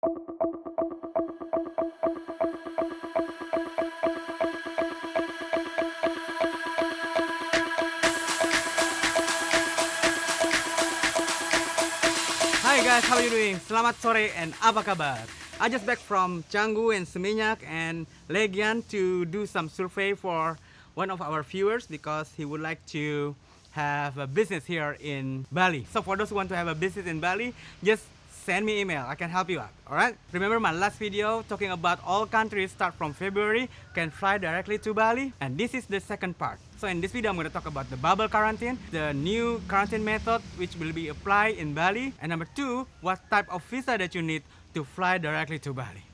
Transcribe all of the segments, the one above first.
Hi guys, how are you doing? Selamat sore and apa kabar? I just back from Canggu and Seminyak and Legian to do some survey for one of our viewers because he would like to have a business here in Bali. So for those who want to have a business in Bali, just send me email. I can help you out. Alright? Remember my last video talking about all countries start from February can fly directly to Bali, and this is the second part. So in this video I'm going to talk about the bubble quarantine, the new quarantine method which will be applied in Bali, and number 2, what type of visa that you need to fly directly to Bali.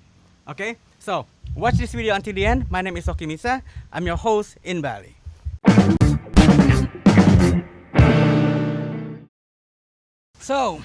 Okay? So watch this video until the end. My name is Oki Misa. I'm your host in Bali. So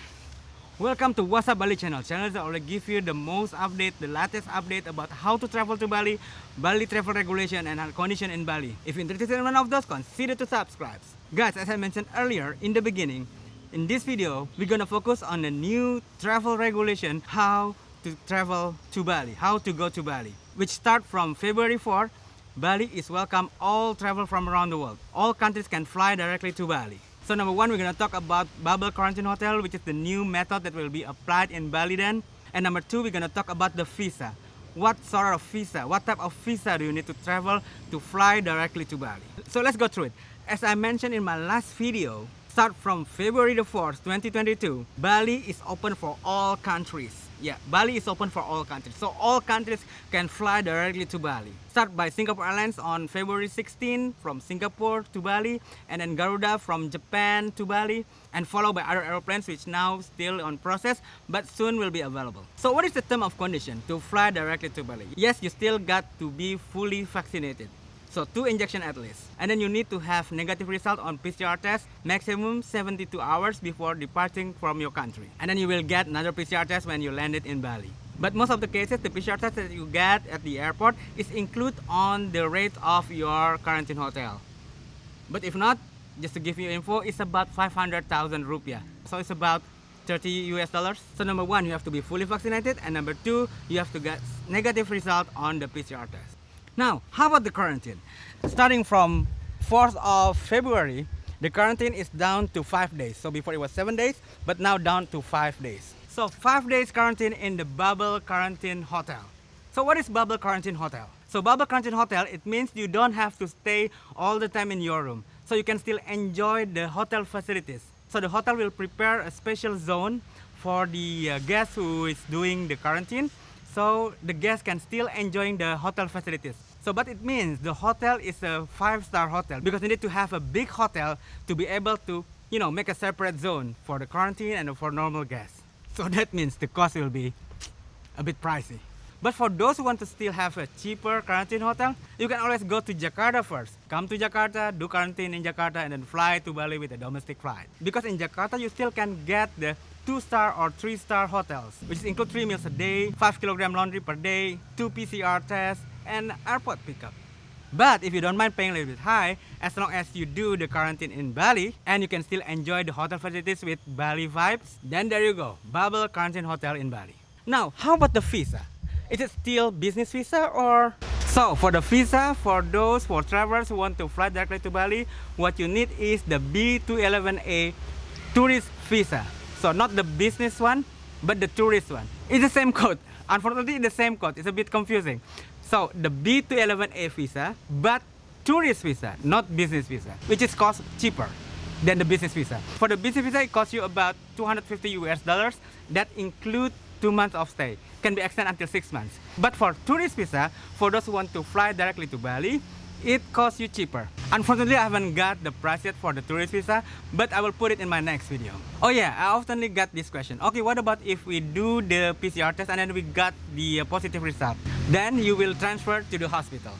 welcome to What's Up Bali channel that will give you the most update, the latest update about how to travel to Bali, Bali travel regulation and condition in Bali. If you're interested in one of those, consider to subscribe. Guys, as I mentioned earlier in the beginning, in this video, we're gonna focus on the new travel regulation, how to travel to Bali, how to go to Bali, which start from February 4. Bali is welcome all travel from around the world. All countries can fly directly to Bali. So number 1, we're going to talk about bubble quarantine hotel, which is the new method that will be applied in Bali then. And number 2, we're going to talk about the visa. What sort of visa, what type of visa do you need to travel to fly directly to Bali? So let's go through it. As I mentioned in my last video, start from February the 4th, 2022, Bali is open for all countries. Yeah, Bali is open for all countries. So all countries can fly directly to Bali. Start by Singapore Airlines on February 16 from Singapore to Bali, and then Garuda from Japan to Bali, and followed by other airplanes which now still on process but soon will be available. So what is the term of condition to fly directly to Bali? Yes, you still got to be fully vaccinated. So 2 injections at least. And then you need to have negative result on PCR test maximum 72 hours before departing from your country. And then you will get another PCR test when you landed in Bali. But most of the cases, the PCR test that you get at the airport is included on the rate of your quarantine hotel. But if not, just to give you info, it's about 500,000 rupiah. So it's about 30 US dollars. So number 1, you have to be fully vaccinated, and number 2, you have to get negative result on the PCR test. Now, how about the quarantine? Starting from 4th of February, the quarantine is down to 5 days. So before it was 7 days, but now down to 5 days. So 5 days quarantine in the bubble quarantine hotel. So what is bubble quarantine hotel? So bubble quarantine hotel, it means you don't have to stay all the time in your room. So you can still enjoy the hotel facilities. So the hotel will prepare a special zone for the guest who is doing the quarantine. So the guests can still enjoy the hotel facilities. So but it means the hotel is a 5-star hotel because you need to have a big hotel to be able to, make a separate zone for the quarantine and for normal guests. So that means the cost will be a bit pricey. But for those who want to still have a cheaper quarantine hotel, you can always go to Jakarta first. Come to Jakarta, do quarantine in Jakarta, and then fly to Bali with a domestic flight. Because in Jakarta, you still can get the 2-star or 3-star hotels, which include 3 meals a day, 5 kilogram laundry per day, 2 PCR tests, and airport pickup. But if you don't mind paying a little bit high, as long as you do the quarantine in Bali, and you can still enjoy the hotel facilities with Bali vibes, then there you go, bubble quarantine hotel in Bali. Now, how about the visa? Is it still business visa or? So for the visa, for those for travelers who want to fly directly to Bali, what you need is the B211A tourist visa. So not the business one, but the tourist one. It's the same code. Unfortunately, the same code. It's a bit confusing. So the B211A visa, but tourist visa, not business visa, which is cost cheaper than the business visa. For the business visa, it costs you about 250 US dollars. That includes 2 months of stay. Can be extended until 6 months. But for tourist visa, for those who want to fly directly to Bali, it costs you cheaper. Unfortunately, I haven't got the price yet for the tourist visa, but I will put it in my next video. Oh yeah, I often get this question. Okay, what about if we do the PCR test and then we got the positive result? Then you will transfer to the hospital.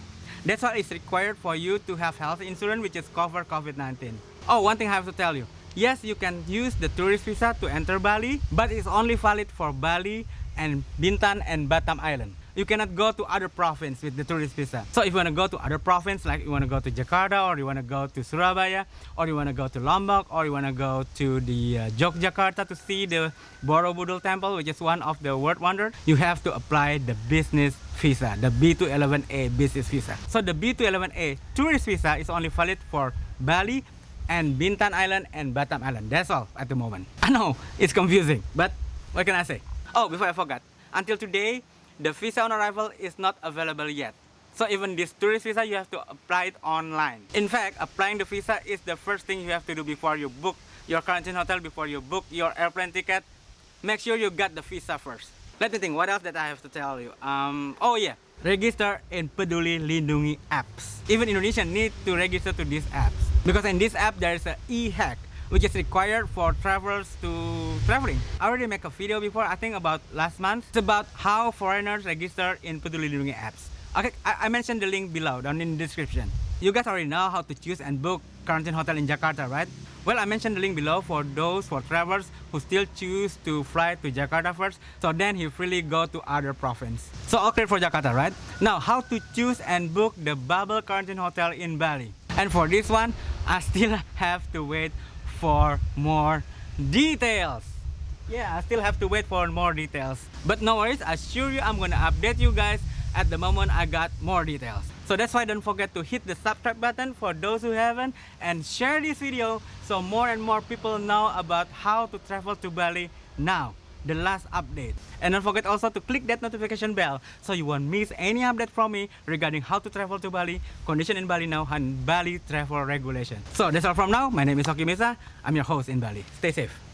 That's why it's required for you to have health insurance which is cover COVID-19. Oh, one thing I have to tell you. Yes, you can use the tourist visa to enter Bali, but it's only valid for Bali and Bintan and Batam Island. you cannot go to other province with the tourist visa. So if you want to go to other province, like you want to go to Jakarta, or you want to go to Surabaya, or you want to go to Lombok, or you want to go to the Yogyakarta to see the Borobudur temple, which is one of the world wonders, you have to apply the business visa, the B211A business visa. So the B211A tourist visa is only valid for Bali and Bintan Island and Batam Island. That's all at the moment. I know it's confusing, but what can I say? Oh, before I forgot, until today, the visa on arrival is not available yet. So even this tourist visa, you have to apply it online. In fact, applying the visa is the first thing you have to do before you book your quarantine hotel, before you book your airplane ticket. Make sure you got the visa first. Let me think, what else that I have to tell you? Oh yeah, register in Peduli Lindungi apps. Even Indonesians need to register to these apps. Because in this app, there is an e-hack, which is required for travelers to traveling. I already make a video before, I think about last month. It's about how foreigners register in Peduli Lindungi apps. Okay, I mentioned the link below, down in the description. You guys already know how to choose and book quarantine hotel in Jakarta, right? Well, I mentioned the link below for travelers who still choose to fly to Jakarta first, so then you freely go to other province. So all clear for Jakarta, right? Now, how to choose and book the bubble quarantine hotel in Bali. And for this one, I still have to wait for more details. Yeah, I still have to wait for more details. But no worries, I assure you I'm gonna update you guys at the moment I got more details. So that's why don't forget to hit the subscribe button for those who haven't, and share this video so more and more people know about how to travel to Bali now, the last update. And don't forget also to click that notification bell so you won't miss any update from me regarding how to travel to Bali, condition in Bali now, and Bali travel regulation. So that's all from now. My name is Hoki Mesa. I'm your host in Bali. Stay safe.